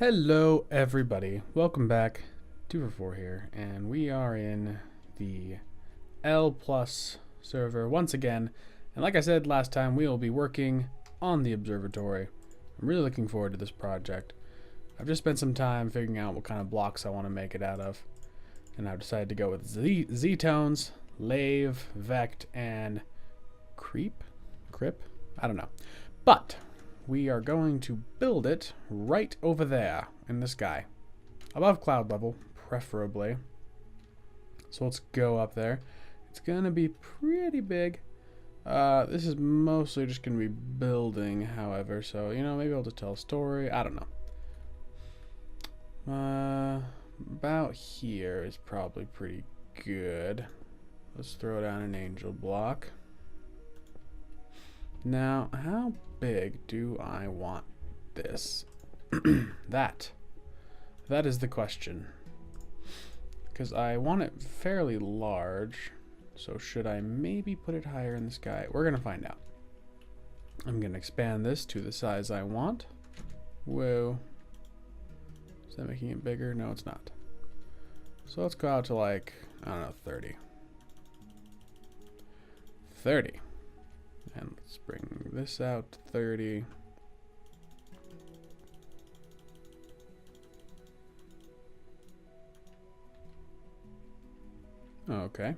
Hello everybody, welcome back. 2for4 here, and we are in the L plus server once again, and like I said last time, we will be working on the observatory. I'm really looking forward to this project. I've just spent some time figuring out what kind of blocks I want to make it out of, and I've decided to go with Z-tones, lave, vect, and crip? I don't know. But we are going to build it right over there in the sky, above cloud level preferably. So let's go up there. It's gonna be pretty big. This is mostly just gonna be building, however, so you know, maybe I'll just tell a story. I don't know. About here is probably pretty good. Let's throw down an angel block. Now, how big do I want this? That is the question. Because I want it fairly large. So should I maybe put it higher in the sky? We're going to find out. I'm going to expand this to the size I want. Whoa. Is that making it bigger? No, it's not. So let's go out to like, I don't know, 30. 30. And let's bring this out to 30. Okay.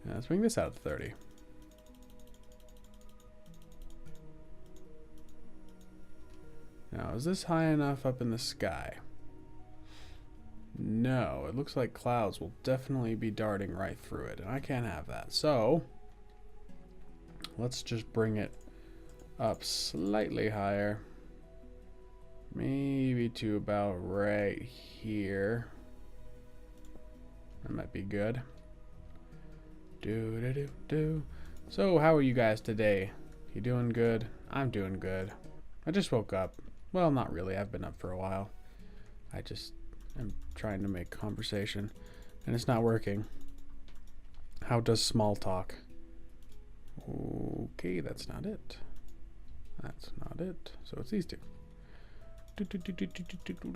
Now let's bring this out to 30. Now, is this high enough up in the sky? No, it looks like clouds will definitely be darting right through it, and I can't have that. So let's just bring it up slightly higher. Maybe to about right here. That might be good. So how are you guys today? You doing good? I'm doing good. I just woke up. Well, not really. I've been up for a while. I just am trying to make conversation, and it's not working. How does small talk? Okay, that's not it. That's not it. So it's these two.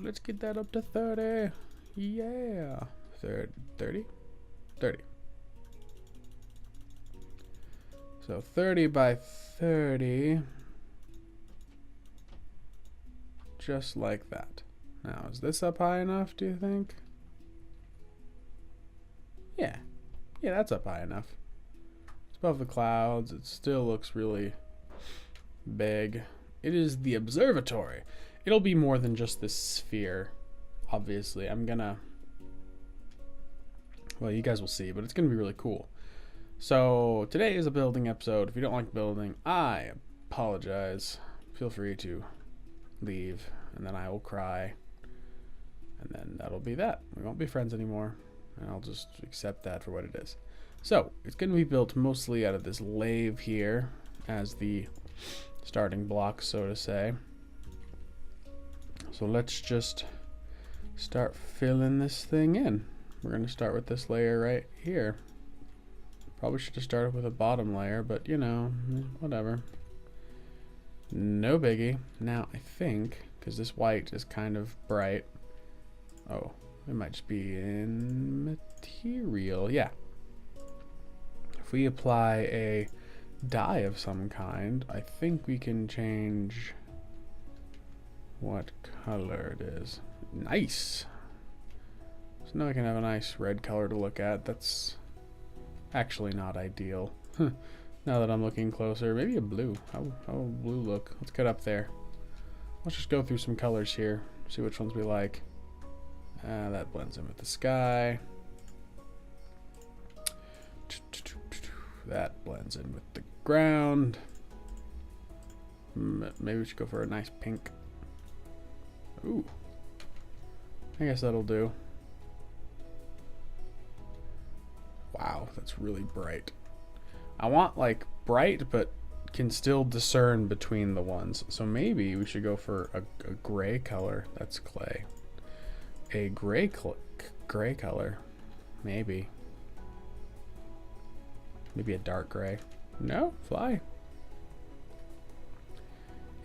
Let's get that up to 30. Yeah. 30? 30. So 30 by 30. Just like that. Now, is this up high enough, do you think? Yeah. Yeah, that's up high enough. Above the clouds. It still looks really big. It is the observatory. It'll be more than just this sphere, obviously. Well, you guys will see, but it's gonna be really cool. So today is a building episode. If you don't like building, I apologize. Feel free to leave, and then I will cry, and then that'll be that. We won't be friends anymore, and I'll just accept that for what it is. So, it's going to be built mostly out of this lave here as the starting block, so to say. So let's just start filling this thing in. We're going to start with this layer right here. Probably should have started with a bottom layer, but you know, whatever. No biggie. Now, I think, because this white is kind of bright. Oh, it might just be in material. Yeah. If we apply a dye of some kind, I think we can change what color it is. Nice. So now we can have a nice red color to look at. That's actually not ideal. Now that I'm looking closer, maybe a blue. How will blue look? Let's get up there. Let's just go through some colors here, see which ones we like. That blends in with the sky. That blends in with the ground. Maybe we should go for a nice pink. Ooh. I guess that'll do. Wow, that's really bright. I want like bright, but can still discern between the ones. So maybe we should go for a gray color. That's clay. A gray color. Maybe. Maybe a dark gray. No, fly.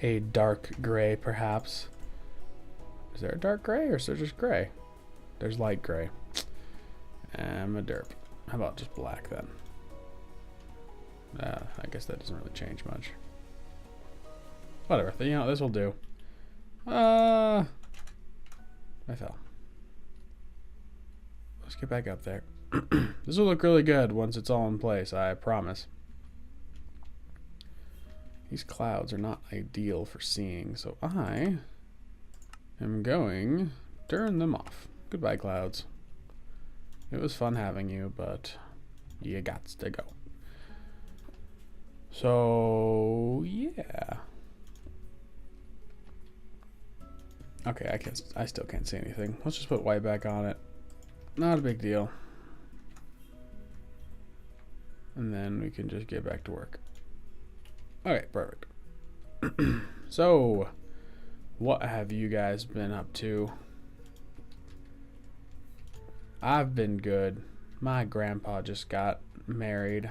A dark gray, perhaps. Is there a dark gray or is there just gray? There's light gray. I'm a derp. How about just black then? I guess that doesn't really change much. Whatever. You know, this will do. I fell. Let's get back up there. This will look really good once it's all in place, I promise. These clouds are not ideal for seeing, so I am going to turn them off. Goodbye, clouds. It was fun having you, but you got to go. So, yeah. Okay, I still can't see anything. Let's just put white back on it. Not a big deal. And then we can just get back to work. Okay, perfect. So, what have you guys been up to? I've been good. My grandpa just got married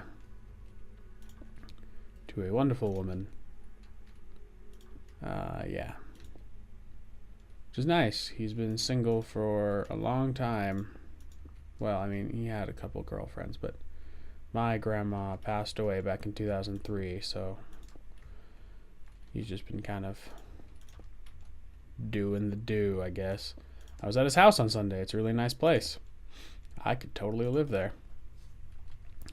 to a wonderful woman. Yeah. Which is nice. He's been single for a long time. Well, I mean, he had a couple girlfriends, but my grandma passed away back in 2003, so he's just been kind of doing the do, I guess. I was at his house on Sunday. It's a really nice place. I could totally live there.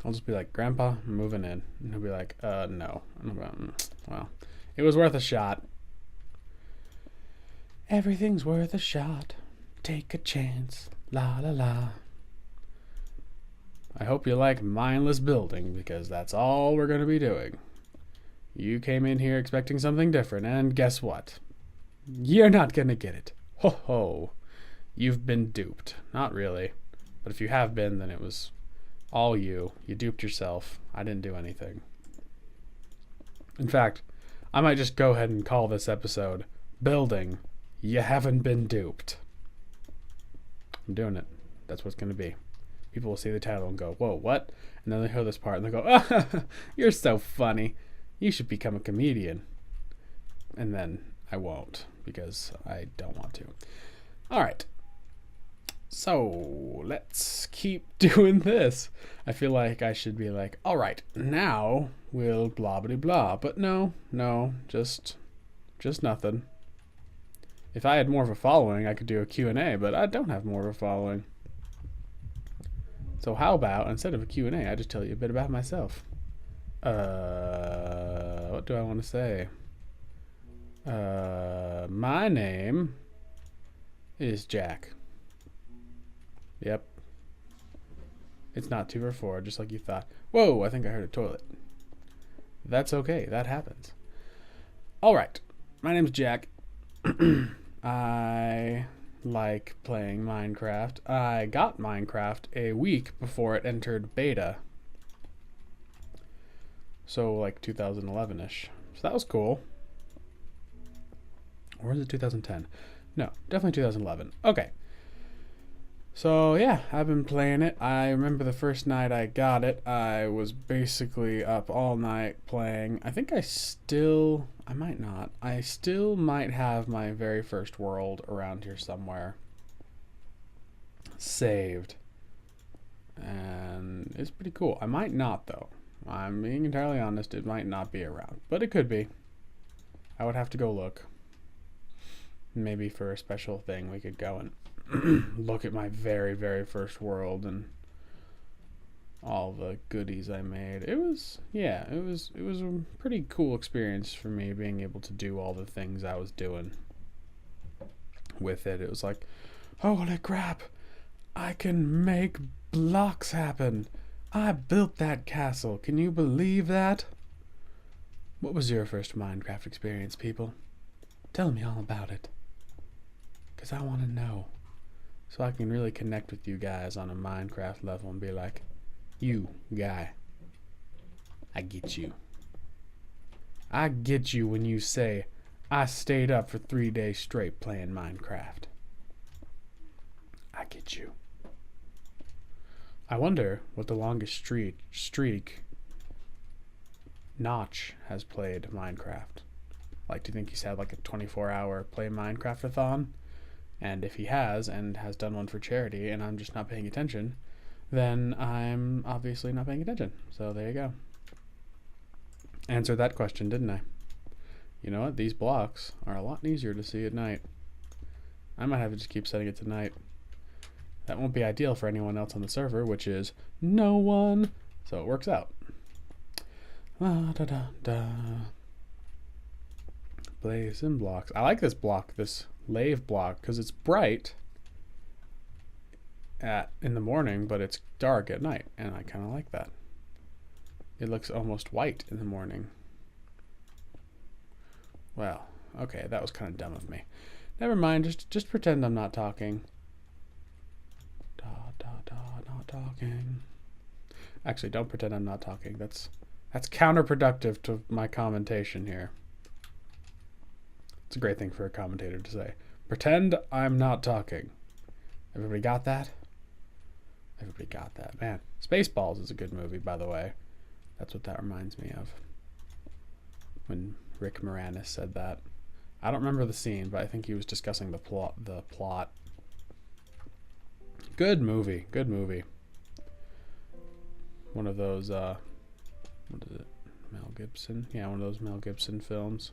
I'll just be like, Grandpa, I'm moving in. And he'll be like, no. And I'm like, well, it was worth a shot. Everything's worth a shot. Take a chance. La la la. I hope you like mindless building, because that's all we're going to be doing. You came in here expecting something different, and guess what? You're not going to get it. Ho ho. You've been duped. Not really. But if you have been, then it was all you. You duped yourself. I didn't do anything. In fact, I might just go ahead and call this episode Building, You Haven't Been Duped. I'm doing it. That's what it's going to be. People will see the title and go, whoa, what? And then they hear this part and they go, ah, you're so funny. You should become a comedian. And then I won't, because I don't want to. All right. So let's keep doing this. I feel like I should be like, all right, now we'll blah blah blah. But no, just nothing. If I had more of a following, I could do a Q&A, but I don't have more of a following. So how about, instead of a Q&A, I just tell you a bit about myself. What do I want to say? My name is Jack. Yep. It's not 2 or 4, just like you thought. Whoa, I think I heard a toilet. That's okay, that happens. Alright, my name's Jack. I like playing Minecraft. I got Minecraft a week before it entered beta. So like 2011-ish. So that was cool. Or is it 2010? No, definitely 2011. Okay. So yeah, I've been playing it. I remember the first night I got it, I was basically up all night playing. I think I still might have my very first world around here somewhere saved. And it's pretty cool. I might not though. I'm being entirely honest, it might not be around. But it could be. I would have to go look. Maybe for a special thing we could go and look at my very, very first world and all the goodies I made. It was a pretty cool experience for me, being able to do all the things I was doing with it. It was like, holy crap, I can make blocks happen. I built that castle. Can you believe that? What was your first Minecraft experience, people? Tell me all about it. 'Cause I want to know. So I can really connect with you guys on a Minecraft level and be like, you, guy, I get you. I get you when you say, I stayed up for 3 days straight playing Minecraft. I get you. I wonder what the longest streak Notch has played Minecraft. Like, do you think he's had like a 24-hour play Minecraft-a-thon? And if he has, and has done one for charity, and I'm just not paying attention, then I'm obviously not paying attention. So there you go. Answered that question, didn't I? You know what? These blocks are a lot easier to see at night. I might have to just keep setting it to night. That won't be ideal for anyone else on the server, which is no one. So it works out. Da, da, da, da. Blazing blocks. I like this block, this lave block, because it's bright in the morning, but it's dark at night, and I kind of like that. It looks almost white in the morning. Well, okay, that was kind of dumb of me. Never mind, just pretend I'm not talking. Da, da, da, not talking. Actually, don't pretend I'm not talking. That's counterproductive to my commentation here. It's a great thing for a commentator to say. Pretend I'm not talking. Everybody got that? Everybody got that. Man, Spaceballs is a good movie, by the way. That's what that reminds me of. When Rick Moranis said that. I don't remember the scene, but I think he was discussing the plot. Good movie. Good movie. One of those, what is it? Mel Gibson? Yeah, one of those Mel Gibson films.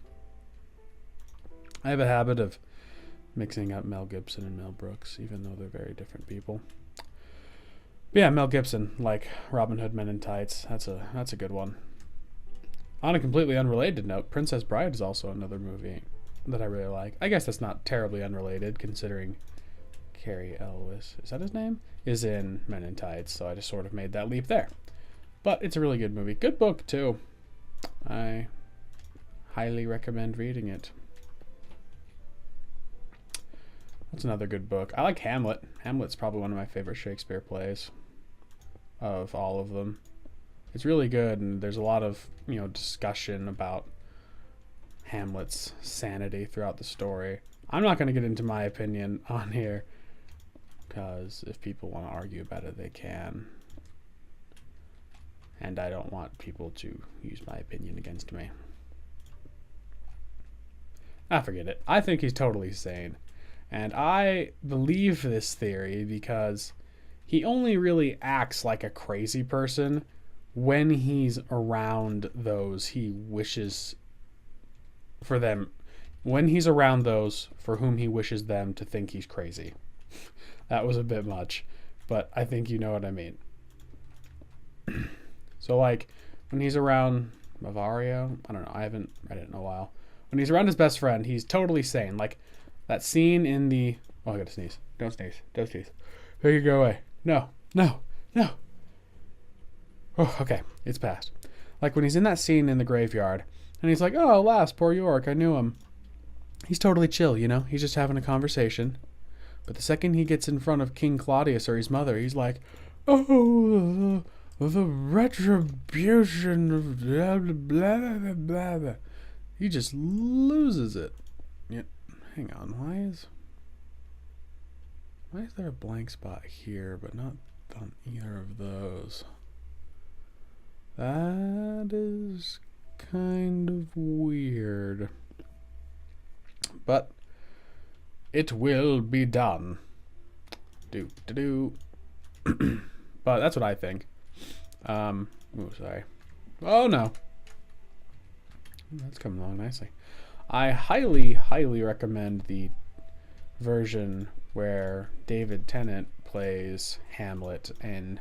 I have a habit of mixing up Mel Gibson and Mel Brooks, even though they're very different people. But yeah, Mel Gibson, like Robin Hood Men in Tights. That's a good one. On a completely unrelated note, Princess Bride is also another movie that I really like. I guess that's not terribly unrelated, considering Cary Elwes, is that his name? Is in Men in Tights, so I just sort of made that leap there. But it's a really good movie. Good book, too. I highly recommend reading it. What's another good book? I like Hamlet. Hamlet's probably one of my favorite Shakespeare plays of all of them. It's really good, and there's a lot of, discussion about Hamlet's sanity throughout the story. I'm not going to get into my opinion on here, because if people want to argue about it, they can. And I don't want people to use my opinion against me. Forget it. I think he's totally sane. And I believe this theory because he only really acts like a crazy person when he's around those he wishes for them. When he's around those for whom he wishes them to think he's crazy. That was a bit much, but I think you know what I mean. So like when he's around Bavario, I don't know, I haven't read it in a while. When he's around his best friend, he's totally sane. Like that scene in the... Oh, I gotta sneeze. Don't sneeze. Don't sneeze. Here you go away. No. No. No. Oh, okay. It's passed. Like when he's in that scene in the graveyard, and he's like, oh, alas, poor York, I knew him. He's totally chill, He's just having a conversation. But the second he gets in front of King Claudius or his mother, he's like, oh, the retribution of blah, blah, blah, blah, blah. He just loses it. Yeah. Hang on, why is there a blank spot here, but not on either of those? That is kind of weird. But it will be done. Do. But that's what I think. Oh, sorry. Oh, no. That's coming along nicely. I highly, highly recommend the version where David Tennant plays Hamlet in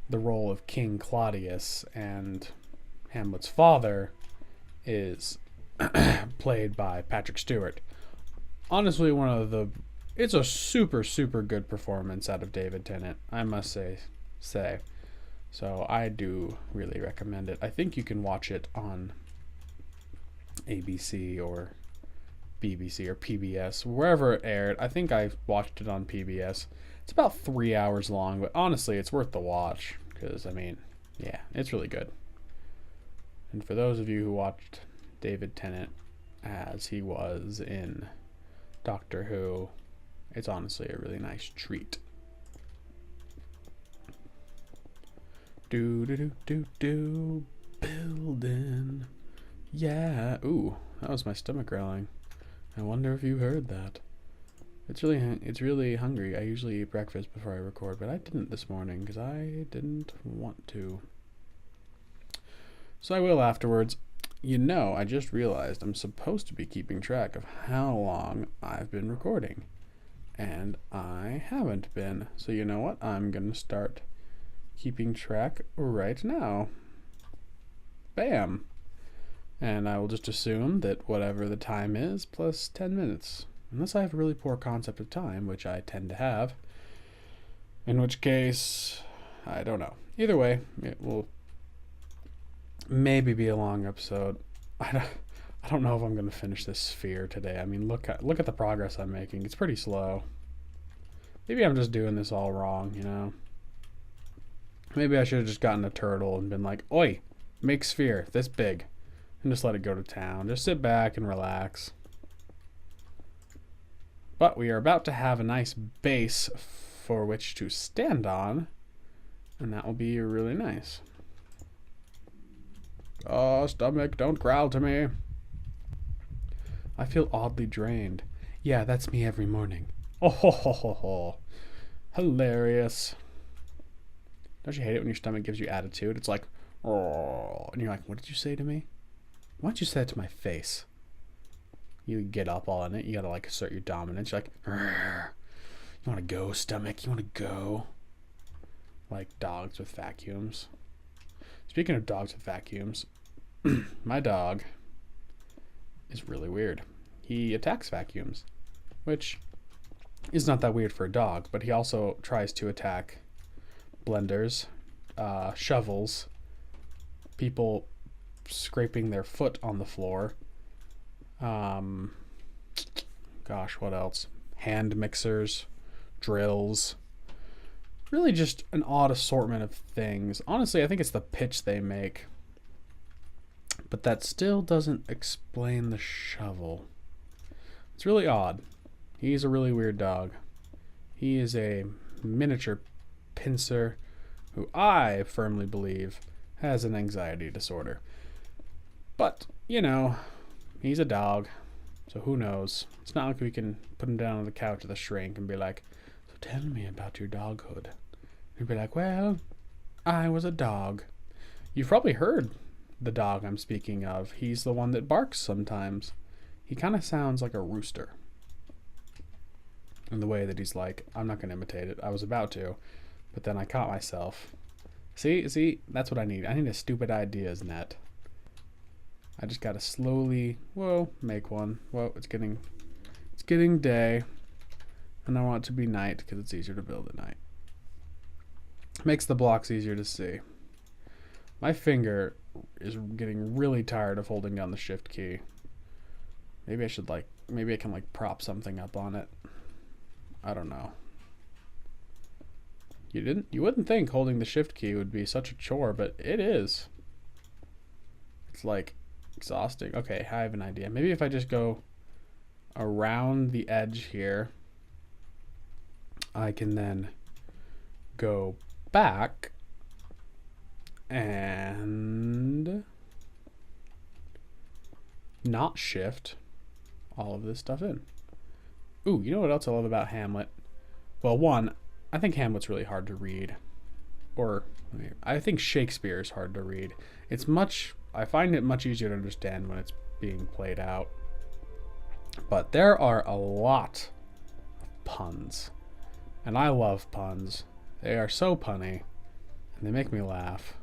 the role of King Claudius, and Hamlet's father is played by Patrick Stewart. Honestly, it's a super, super good performance out of David Tennant, I must say. So I do really recommend it. I think you can watch it on ABC or BBC or PBS, wherever it aired. I think I watched it on PBS. It's about 3 hours long, but honestly, it's worth the watch because, yeah, it's really good. And for those of you who watched David Tennant as he was in Doctor Who, it's honestly a really nice treat. Building. Yeah. Ooh, that was my stomach growling. I wonder if you heard that. It's really hungry. I usually eat breakfast before I record, but I didn't this morning because I didn't want to. So I will afterwards. You know, I just realized I'm supposed to be keeping track of how long I've been recording. And I haven't been. So you know what? I'm going to start keeping track right now. Bam! And I will just assume that whatever the time is plus 10 minutes. Unless I have a really poor concept of time, which I tend to have. In which case, I don't know. Either way, it will maybe be a long episode. I don't know if I'm going to finish this sphere today. I mean, look at the progress I'm making. It's pretty slow. Maybe I'm just doing this all wrong, you know? Maybe I should have just gotten a turtle and been like, oi, make sphere this big. And just let it go to town. Just sit back and relax. But we are about to have a nice base for which to stand on. And that will be really nice. Oh, stomach, don't growl to me. I feel oddly drained. Yeah, that's me every morning. Oh, ho, ho, ho, ho. Hilarious. Don't you hate it when your stomach gives you attitude? It's like, oh, and you're like, what did you say to me? Why don't you say it to my face? You get up all in it. You gotta like assert your dominance. You're like, "Rrr. You want to go, stomach? You want to go?" Like dogs with vacuums. Speaking of dogs with vacuums, my dog is really weird. He attacks vacuums, which is not that weird for a dog, but he also tries to attack blenders, shovels, people scraping their foot on the floor. Gosh, what else? Hand mixers, drills. Really just an odd assortment of things. Honestly, I think it's the pitch they make. But that still doesn't explain the shovel. It's really odd. He's a really weird dog. He is a miniature pincer who I firmly believe has an anxiety disorder. But, you know, he's a dog, so who knows? It's not like we can put him down on the couch with a shrink and be like, so tell me about your doghood. He'd be like, well, I was a dog. You've probably heard the dog I'm speaking of. He's the one that barks sometimes. He kind of sounds like a rooster. In the way that he's like, I'm not going to imitate it. I was about to, but then I caught myself. See, that's what I need. I need a stupid ideas net. I just gotta slowly, make one. Whoa, it's getting day, and I want it to be night because it's easier to build at night. Makes the blocks easier to see. My finger is getting really tired of holding down the shift key. Maybe I can prop something up on it. I don't know. You wouldn't think holding the shift key would be such a chore, but it is. It's like exhausting. Okay, I have an idea. Maybe if I just go around the edge here, I can then go back and not shift all of this stuff in. Ooh, you know what else I love about Hamlet? Well, one, I think Hamlet's really hard to read. Or, I think Shakespeare is hard to read. I find it much easier to understand when it's being played out. But there are a lot of puns. And I love puns. They are so punny. And they make me laugh.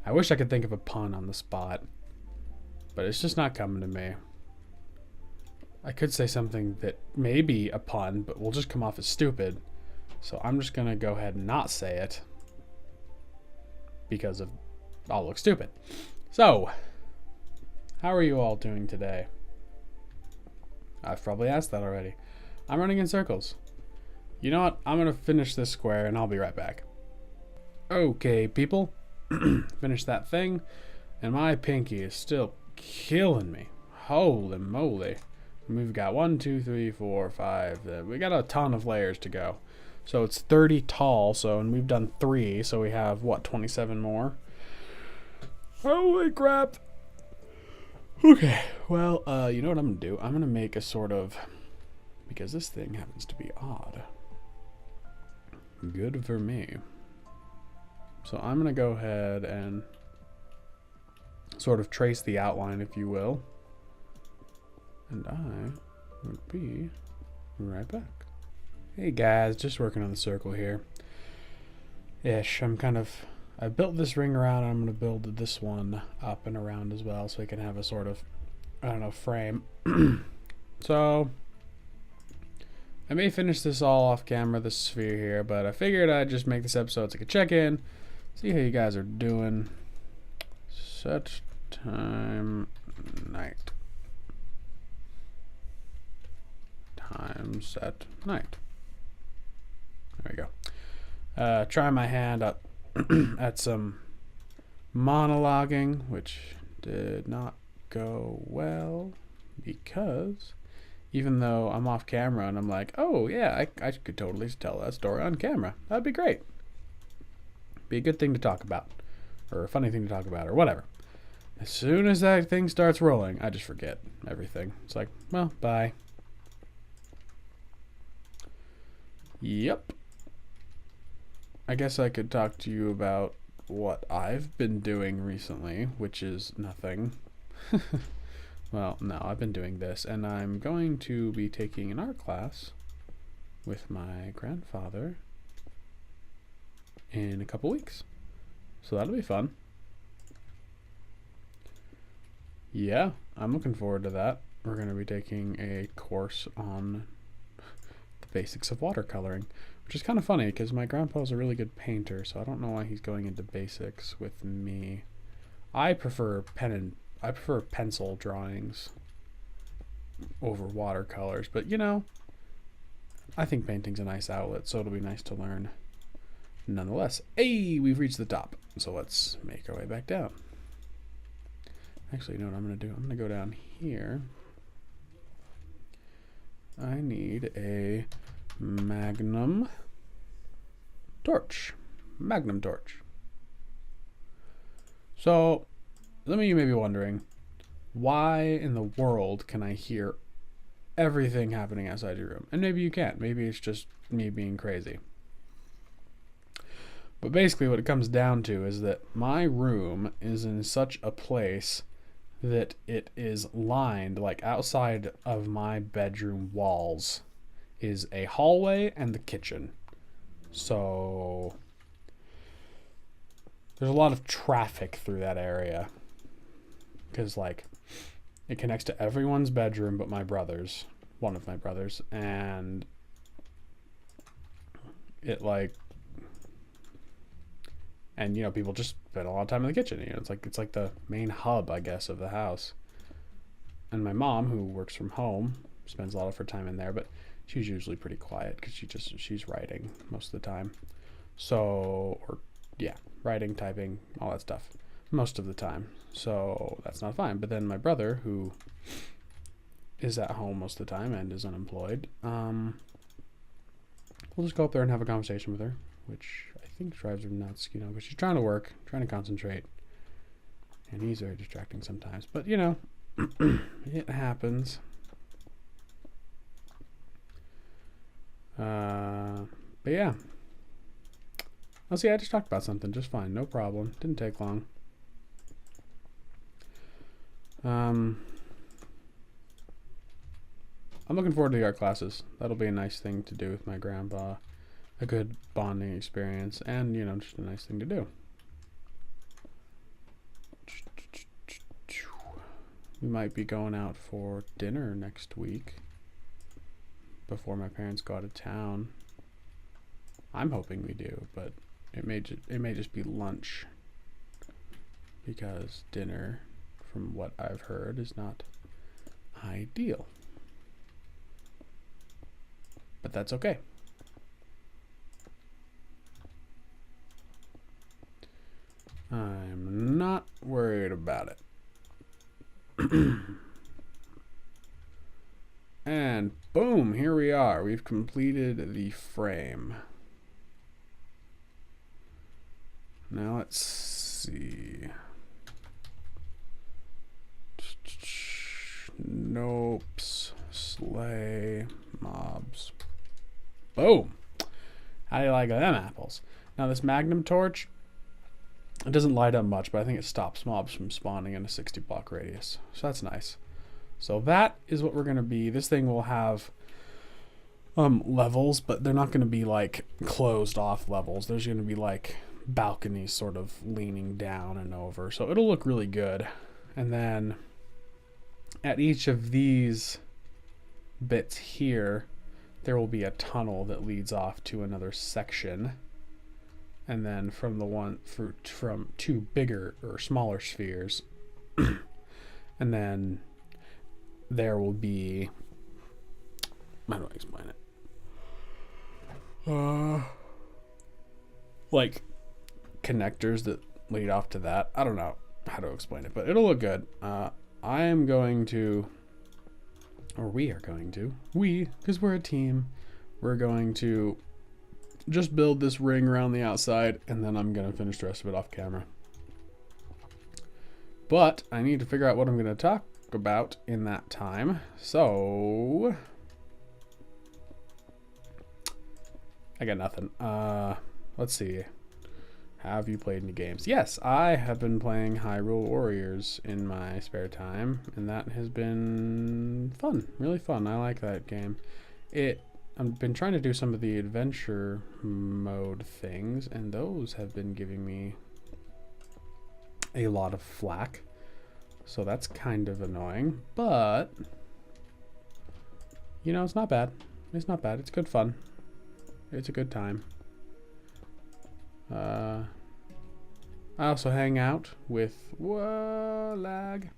I wish I could think of a pun on the spot. But it's just not coming to me. I could say something that may be a pun, but will just come off as stupid. So I'm just going to go ahead and not say it. Because I'll look stupid. So, how are you all doing today? I've probably asked that already. I'm running in circles. You know what? I'm going to finish this square and I'll be right back. Okay, people. Finish that thing. And my pinky is still killing me. Holy moly. We've got 1, 2, 3, 4, 5. We got a ton of layers to go. So it's 30 tall. And we've done 3. So we have, 27 more? Holy crap. Okay, well, you know what I'm going to do? I'm going to make a sort of, because this thing happens to be odd. Good for me. So I'm going to go ahead and sort of trace the outline, if you will. And I will be right back. Hey guys, just working on the circle here. Ish, I built this ring around, and I'm going to build this one up and around as well so I can have a sort of, I don't know, frame. So, I may finish this all off camera, this sphere here, but I figured I'd just make this episode so I could check in, see how you guys are doing. Set time night. Time set night. There we go. Try my hand up at some monologuing, which did not go well because even though I'm off camera and I'm like, oh yeah, I could totally tell that story on camera. That'd be great. Be a good thing to talk about, or a funny thing to talk about, or whatever. As soon as that thing starts rolling, I just forget everything. It's like, well, bye. Yep. I guess I could talk to you about what I've been doing recently, which is nothing. Well, no, I've been doing this, and I'm going to be taking an art class with my grandfather in a couple weeks. So that'll be fun. Yeah, I'm looking forward to that. We're going to be taking a course on the basics of watercoloring, which is kind of funny because my grandpa's a really good painter, so I don't know why he's going into basics with me. I prefer pencil drawings over watercolors, but you know, I think painting's a nice outlet, so it'll be nice to learn nonetheless. Hey, we've reached the top, so let's make our way back down. Actually, you know what I'm going to do? I'm going to go down here. I need a magnum torch. Magnum torch. So, some of you may be wondering, why in the world can I hear everything happening outside your room? And maybe you can't. Maybe it's just me being crazy. But basically what it comes down to is that my room is in such a place that it is lined, like outside of my bedroom walls is a hallway and the kitchen. So there's a lot of traffic through that area. Because, like, it connects to everyone's bedroom but my brother's, one of my brothers, and it, like, and, you know, people just spend a lot of time in the kitchen. You know, it's like the main hub, I guess, of the house. And my mom, who works from home, spends a lot of her time in there, but she's usually pretty quiet because she's writing most of the time. So, or, yeah, writing, typing, all that stuff. Most of the time, so that's not fine. But then my brother, who is at home most of the time and is unemployed, we'll just go up there and have a conversation with her, which I think drives her nuts, you know, because she's trying to work, trying to concentrate, and he's very distracting sometimes. But you know, it happens. But yeah, I'll see. I just talked about something just fine, no problem. Didn't take long. I'm looking forward to the art classes. That'll be a nice thing to do with my grandpa. A good bonding experience, and, you know, just a nice thing to do. We might be going out for dinner next week before my parents go out of town. I'm hoping we do, but it may just be lunch because dinner, from what I've heard, is not ideal. But that's okay. I'm not worried about it. And boom, here we are. We've completed the frame. Now let's see. Nope. Slay mobs. Boom. How do you like them apples? Now this magnum torch, it doesn't light up much, but I think it stops mobs from spawning in a 60 block radius. So that's nice. So that is what we're going to be. This thing will have levels, but they're not going to be like closed off levels. There's going to be like balconies sort of leaning down and over. So it'll look really good. And then at each of these bits here, there will be a tunnel that leads off to another section. And then from from two bigger or smaller spheres, and then there will be, how do I explain it? Like connectors that lead off to that. I don't know how to explain it, but it'll look good. I am going to, or we are going to, because we're a team, we're going to just build this ring around the outside, and then I'm going to finish the rest of it off camera. But I need to figure out what I'm going to talk about in that time. So I got nothing. Let's see. Have you played any games? Yes, I have been playing Hyrule Warriors in my spare time, and that has been fun, really fun. I like that game. I've been trying to do some of the adventure mode things, and those have been giving me a lot of flack. So that's kind of annoying, but you know, it's not bad. It's not bad. It's good fun. It's a good time. I also hang out with lag.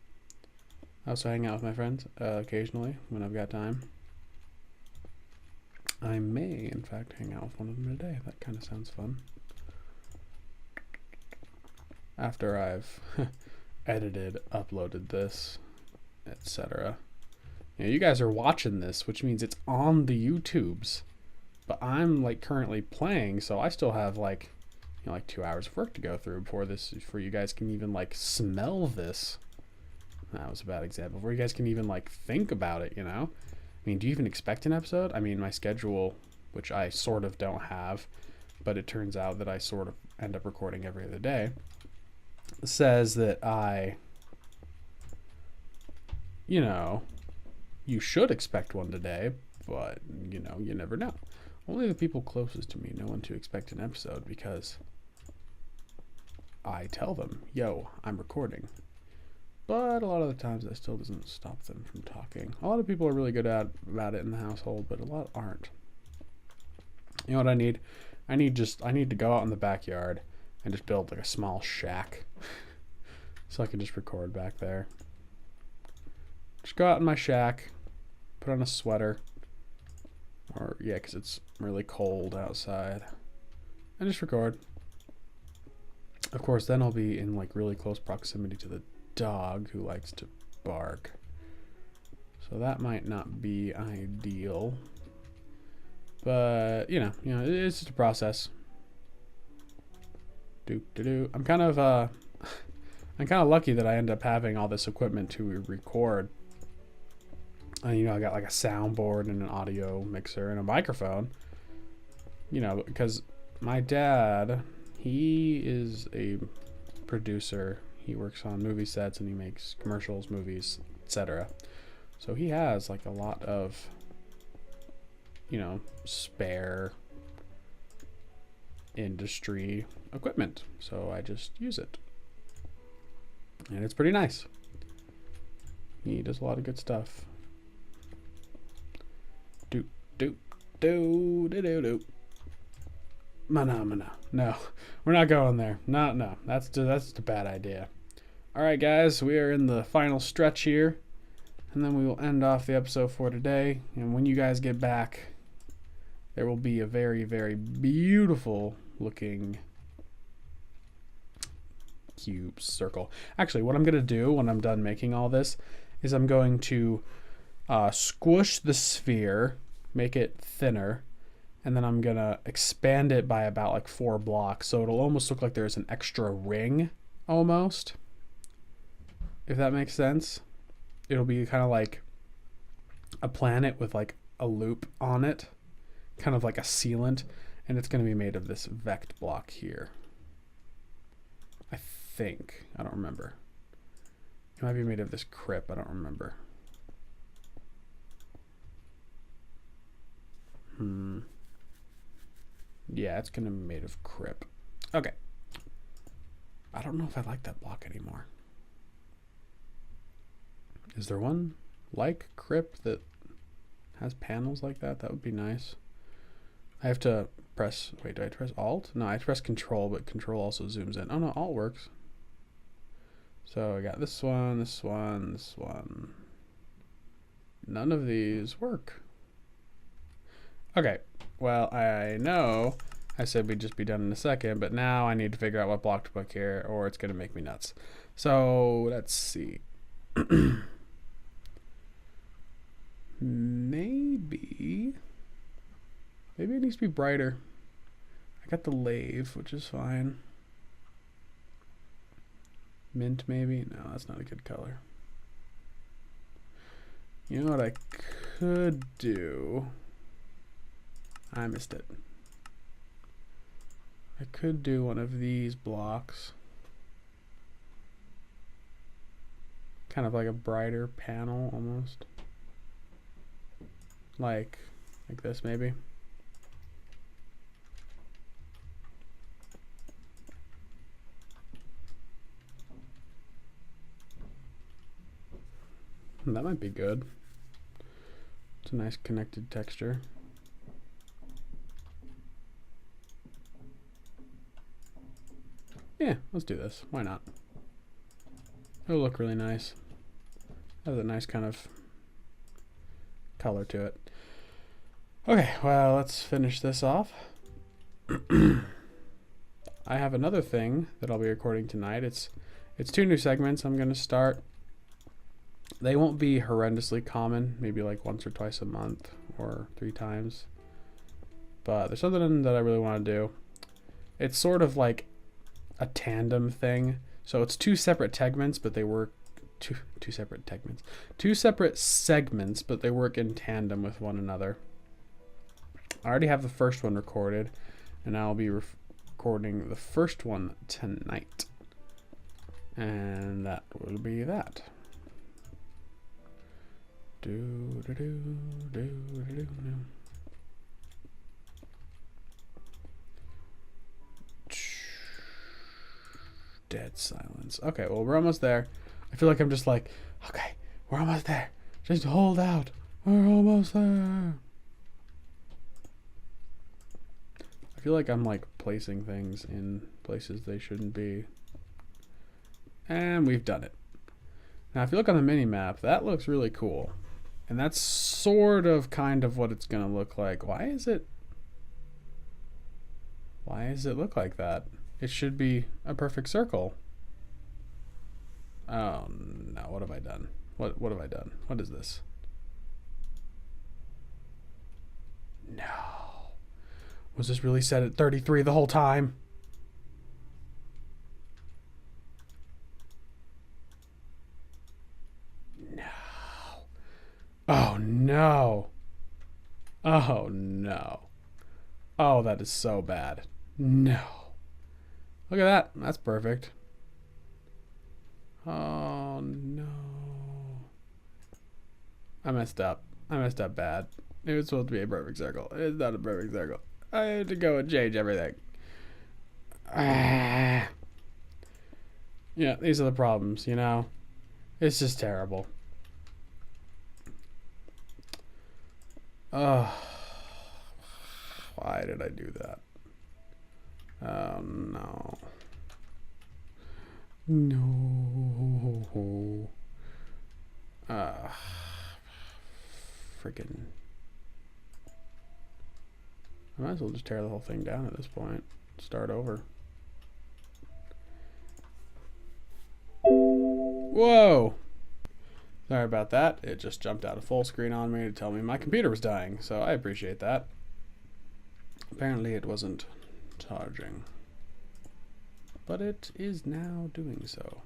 I also hang out with my friends occasionally when I've got time. I may, in fact, hang out with one of them today. That kind of sounds fun. After I've edited, uploaded this, etc. You know, you guys are watching this, which means it's on the YouTubes. But I'm like currently playing, so I still have like, you know, like 2 hours of work to go through before you guys can even like smell this. That was a bad example. Before you guys can even like think about it, you know? I mean, do you even expect an episode? I mean, my schedule, which I sort of don't have, but it turns out that I sort of end up recording every other day, says that you know, you should expect one today, but, you know, you never know. Only the people closest to me know when to expect an episode because I tell them, yo, I'm recording. But a lot of the times that still doesn't stop them from talking. A lot of people are really good about it in the household, but a lot aren't. You know what I need? I need to go out in the backyard and just build like a small shack so I can just record back there. Just go out in my shack, put on a sweater, or yeah, because it's really cold outside, and just record. Of course, then I'll be in like really close proximity to the dog who likes to bark, so that might not be ideal, but you know it's just a process. I'm kind of lucky that I end up having all this equipment to record. You know, I got like a soundboard and an audio mixer and a microphone, you know, because my dad, he is a producer. He works on movie sets and he makes commercials, movies, etc. So he has like a lot of, you know, spare industry equipment. So I just use it. And it's pretty nice. He does a lot of good stuff. Mana. No, we're not going there. No, that's just a bad idea. All right, guys, we are in the final stretch here, and then we will end off the episode for today. And when you guys get back, there will be a very, very beautiful looking cube circle. Actually, what I'm going to do when I'm done making all this is I'm going to squish the sphere, make it thinner, and then I'm going to expand it by about like 4 blocks. So it'll almost look like there's an extra ring almost, if that makes sense. It'll be kind of like a planet with like a loop on it, kind of like a sealant, and it's going to be made of this vect block here. I think. I don't remember. It might be made of this crip. I don't remember. Yeah, it's going to be made of crip. Okay. I don't know if I like that block anymore. Is there one like crip that has panels like that? That would be nice. I have to press, wait, do I have to press Alt? No, I have to press Control, but Control also zooms in. Oh no, Alt works. So I got this one, this one, this one. None of these work. Okay, well, I know I said we'd just be done in a second, but now I need to figure out what block to put here or it's going to make me nuts. So let's see. Maybe it needs to be brighter. I got the lathe, which is fine. Mint, maybe? No, that's not a good color. You know what I could do? I missed it. I could do one of these blocks. Kind of like a brighter panel, almost. Like this, maybe. That might be good. It's a nice connected texture. Yeah, let's do this. Why not? It'll look really nice. Has a nice kind of color to it. Okay, well, let's finish this off. I have another thing that I'll be recording tonight. It's 2 new segments I'm going to start. They won't be horrendously common, maybe like once or twice a month or 3 times. But there's something that I really want to do. It's sort of like a tandem thing. So it's 2 separate segments, but they work two separate segments, but they work in tandem with one another. I already have the first one recorded, and I'll be recording the first one tonight. And that will be that. Dead silence. Okay, well, we're almost there. I feel like I'm just like, okay, we're almost there. Just hold out. We're almost there. I feel like I'm like placing things in places they shouldn't be. And we've done it. Now, if you look on the mini map, that looks really cool. And that's sort of kind of what it's going to look like. Why does it look like that? It should be a perfect circle. Oh no, what have I done? What have I done? What is this? No. Was this really set at 33 the whole time? No. Oh no. Oh no. Oh, that is so bad. No. Look at that. That's perfect. Oh no. I messed up. I messed up bad. It was supposed to be a perfect circle. It's not a perfect circle. I had to go and change everything. Yeah, these are the problems, you know? It's just terrible. Why did I do that? Oh no. No. Freaking. I might as well just tear the whole thing down at this point. Start over. Whoa! Sorry about that. It just jumped out of full screen on me to tell me my computer was dying, so I appreciate that. Apparently it wasn't charging. But it is now doing so.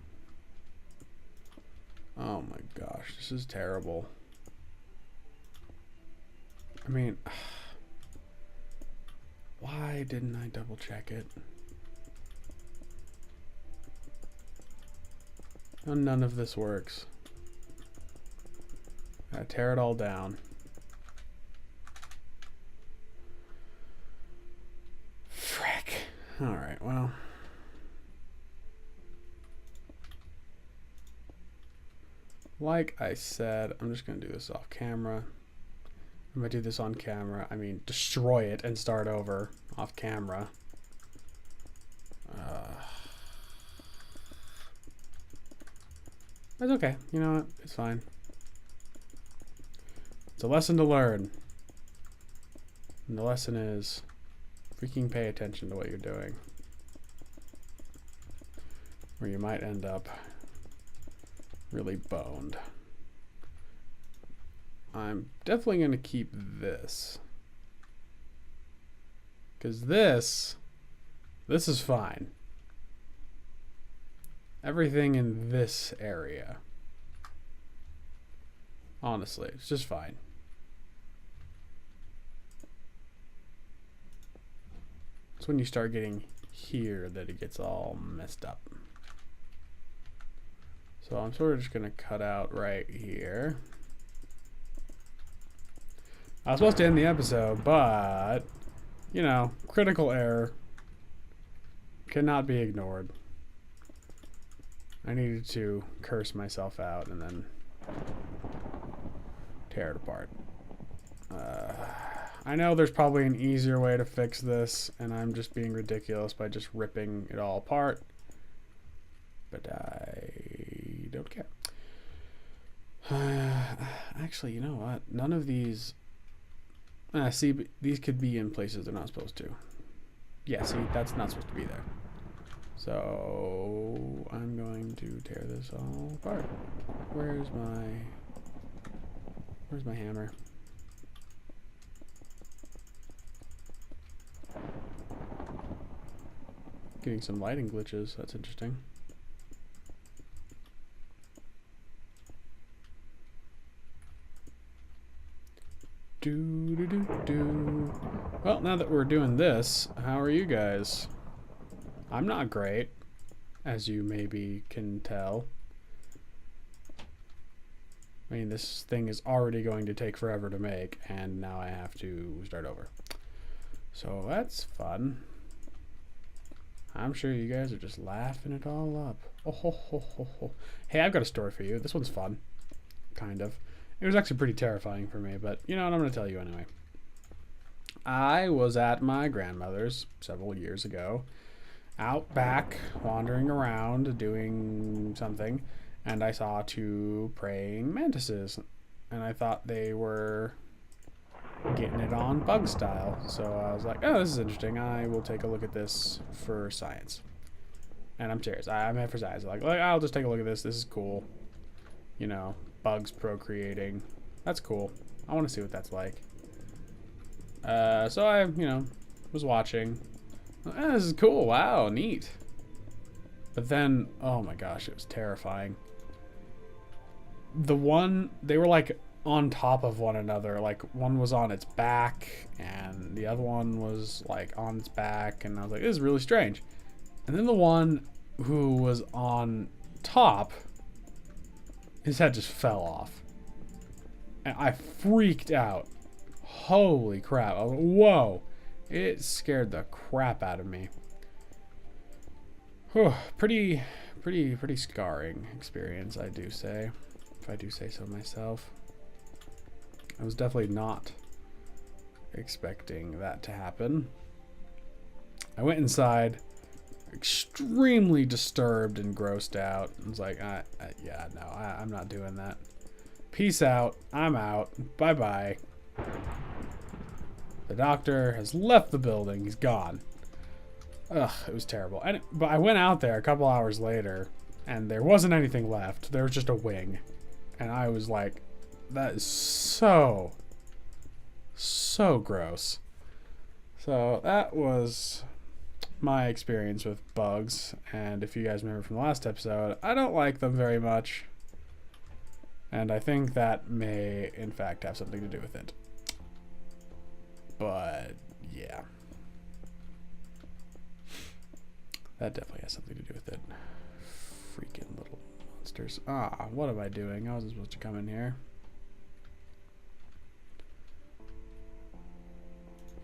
Oh my gosh, this is terrible. I mean, why didn't I double check it? Oh, none of this works. I tear it all down. Frick. Alright, well. Like I said, I'm just going to do this off camera. I'm going to do this on camera. I mean, destroy it and start over off camera. That's okay. You know what? It's fine. It's a lesson to learn. And the lesson is freaking pay attention to what you're doing. Or you might end up really boned. I'm definitely going to keep this. Because this is fine. Everything in this area, honestly, it's just fine. It's when you start getting here that it gets all messed up. So I'm sort of just going to cut out right here. I was supposed to end the episode, but, you know, critical error cannot be ignored. I needed to curse myself out and then tear it apart. I know there's probably an easier way to fix this, and I'm just being ridiculous by just ripping it all apart. But I don't care. Actually, you know what? None of these... see, these could be in places they're not supposed to. Yeah, see, that's not supposed to be there. So I'm going to tear this all apart. Where's my hammer? Getting some lighting glitches. That's interesting. Well, now that we're doing this, how are you guys? I'm not great, as you maybe can tell. I mean, this thing is already going to take forever to make, and now I have to start over. So that's fun. I'm sure you guys are just laughing it all up. Oh, ho, ho, ho, ho. Hey, I've got a story for you. This one's fun. Kind of. It was actually pretty terrifying for me, but you know what? I'm going to tell you anyway. I was at my grandmother's several years ago, out back, wandering around, doing something, and I saw two praying mantises, and I thought they were getting it on bug style. So I was like, oh, this is interesting. I will take a look at this for science. And I'm serious. I'm here for science. Like, I'll just take a look at this. This is cool. You know, bugs procreating. That's cool. I want to see what that's like. So I, you know, was watching. Oh, this is cool. Wow, neat. But then, oh my gosh, it was terrifying. The one, they were like on top of one another. Like one was on its back and the other one was like on its back. And I was like, this is really strange. And then the one who was on top, his head just fell off. And I freaked out. Holy crap. I was like, whoa. It scared the crap out of me. Whew, pretty scarring experience, I do say. If I do say so myself. I was definitely not expecting that to happen. I went inside, extremely disturbed and grossed out. I was like, yeah, no, I'm not doing that. Peace out. I'm out. Bye-bye. The doctor has left the building. He's gone. Ugh, it was terrible. But I went out there a couple hours later, and there wasn't anything left. There was just a wing. And I was like, that is so gross. So that was my experience with bugs. And if you guys remember from the last episode, I don't like them very much. And I think that may, in fact, have something to do with it. But yeah, that definitely has something to do with it. Freaking little monsters. Ah, what am I doing? I wasn't supposed to come in here.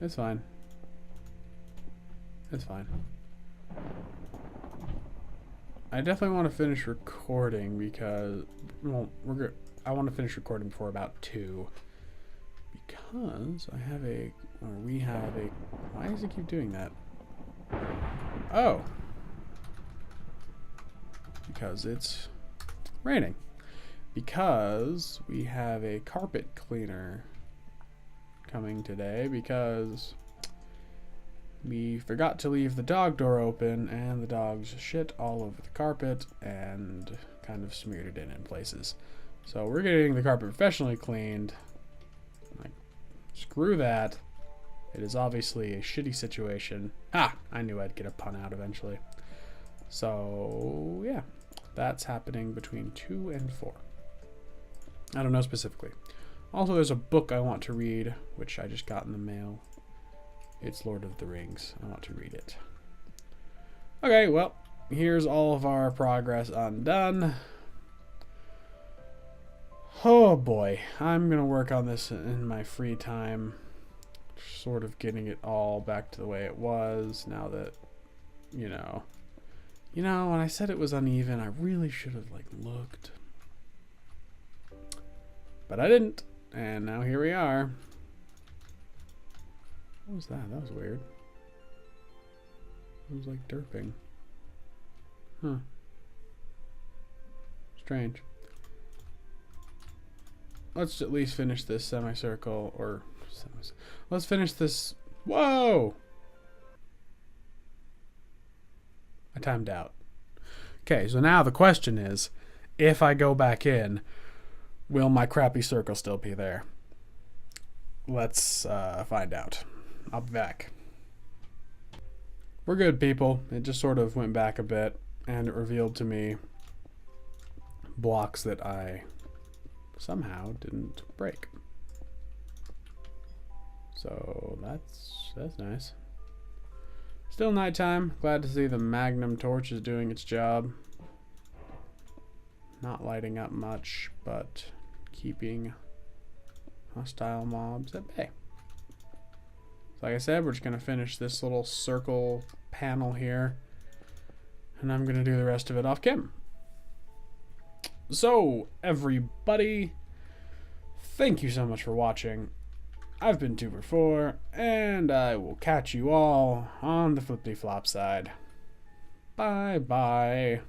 It's fine. It's fine. I definitely want to finish recording because, well, I want to finish recording before about 2. Because I have a, or we have a, why does it keep doing that? Oh. Because it's raining. Because we have a carpet cleaner coming today because we forgot to leave the dog door open and the dogs shit all over the carpet and kind of smeared it in places. So we're getting the carpet professionally cleaned. Like, screw that. It is obviously a shitty situation. Ah, I knew I'd get a pun out eventually. So yeah, that's happening between 2 and 4. I don't know specifically. Also, there's a book I want to read, which I just got in the mail. It's Lord of the Rings. I want to read it. Okay, well, here's all of our progress undone. Oh boy, I'm going to work on this in my free time. Sort of getting it all back to the way it was now that, you know, when I said it was uneven, I really should have, like, looked. But I didn't. And now here we are. What was that? That was weird. It was like derping. Huh. Strange. Let's at least finish this semicircle, or let's finish this. Whoa! I timed out. Okay, so now the question is, if I go back in, will my crappy circle still be there? Let's find out. I'll be back. We're good, people. It just sort of went back a bit, and it revealed to me blocks that I somehow didn't break. So that's nice. Still nighttime. Glad to see the Magnum torch is doing its job. Not lighting up much, but keeping hostile mobs at bay. So like I said, we're just going to finish this little circle panel here, and I'm going to do the rest of it off cam. So, everybody, thank you so much for watching. I've been Tuber4, and I will catch you all on the flippity flop side. Bye bye.